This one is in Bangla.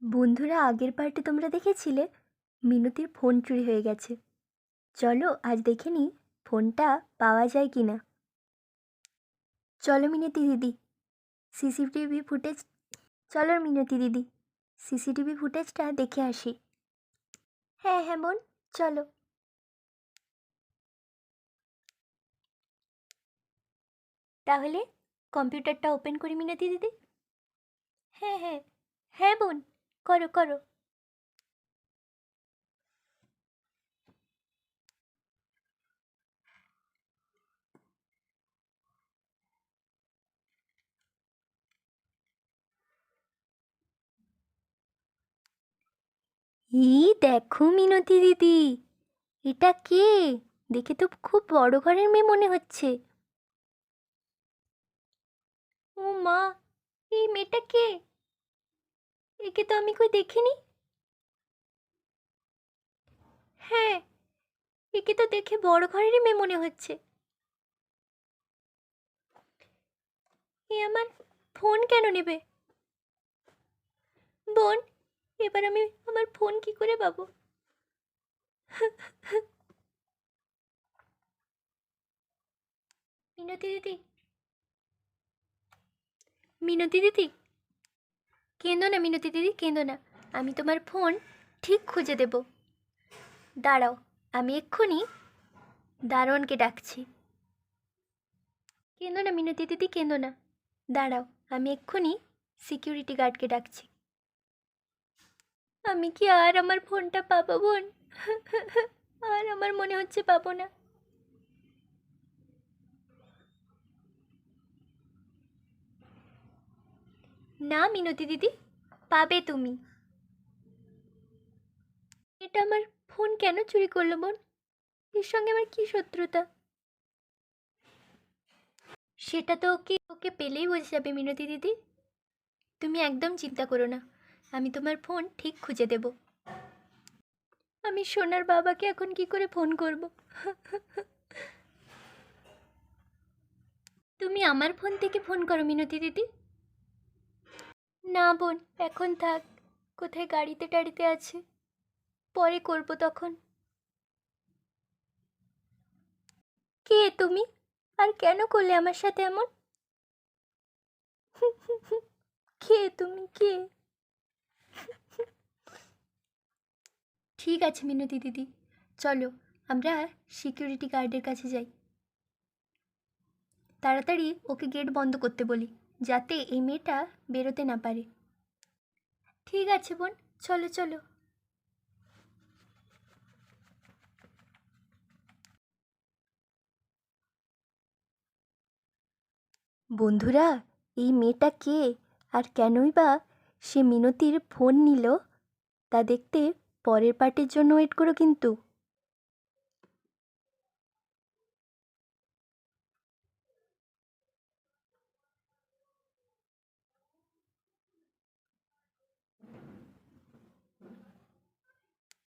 বন্ধুরা, আগের পার্টে তোমরা দেখেছিলে মিনতির ফোন চুরি হয়ে গেছে। চলো আজ দেখে নিই ফোনটা পাওয়া যায় কি না। চলো মিনতি দিদি, সিসিটিভি ফুটেজ চলো মিনতি দিদি, সিসিটিভি ফুটেজটা দেখে আসি। হ্যাঁ হ্যাঁ বোন, চলো। তাহলে কম্পিউটারটা ওপেন করি মিনতি দিদি। হ্যাঁ হ্যাঁ হ্যাঁ বোন, করো করো। দেখো মিনতি দিদি, এটা কে? দেখে তো খুব বড় ঘরের মেয়ে মনে হচ্ছে। ও মা, এই মেয়েটা কে? একে তো আমি কই দেখিনি। হ্যাঁ, একে তো দেখে বড় ঘরেরই মেয়ে মনে হচ্ছে। এ আমার ফোন কেন নেবে? বোন, এবার আমি আমার ফোন কি করে পাবো? মিনতি দিদি, মিনতি দিদি, কেঁদো না মিনতি দিদি, কেঁদো না। আমি তোমার ফোন ঠিক খুঁজে দেব। দাঁড়াও, আমি এক্ষুনি দারোয়ানকে ডাকছি। কেঁদো না মিনতি দিদি, কেঁদো না। দাঁড়াও, আমি এক্ষুনি সিকিউরিটি গার্ডকে ডাকছি। আমি কি আর আমার ফোনটা পাবো বোন? আর আমার মনে হচ্ছে পাবো না। না মিনতি দিদি, পাবে তুমি। এটা আমার ফোন কেন চুরি করলো বোন? এর সঙ্গে আমার কি শত্রুতা? সেটা তো ওকে ওকে পেলেই বোঝা যাবে মিনতি দিদি। তুমি একদম চিন্তা করো না, আমি তোমার ফোন ঠিক খুঁজে দেব। আমি সোনার বাবাকে এখন কি করে ফোন করব? তুমি আমার ফোন থেকে ফোন করো মিনতি দিদি। না বোন, এখন থাক। কোথায় গাড়িতে টাড়িতে আছে, পরে করব তখন। কে তুমি? আর কেন করলে আমার সাথে এমন? কে তুমি, কে? ঠিক আছে মিনতি দিদি, চলো আমরা সিকিউরিটি গার্ডের কাছে যাই। তাড়াতাড়ি ওকে গেট বন্ধ করতে বলি, যাতে এই মেয়েটা বেরোতে না পারে। ঠিক আছে বোন, চলো চলো। বন্ধুরা, এই মেয়েটা কে আর কেনই বা সে মিনতির ফোন নিল, তা দেখতে পরের পার্টের জন্য ওয়েট করো কিন্তু।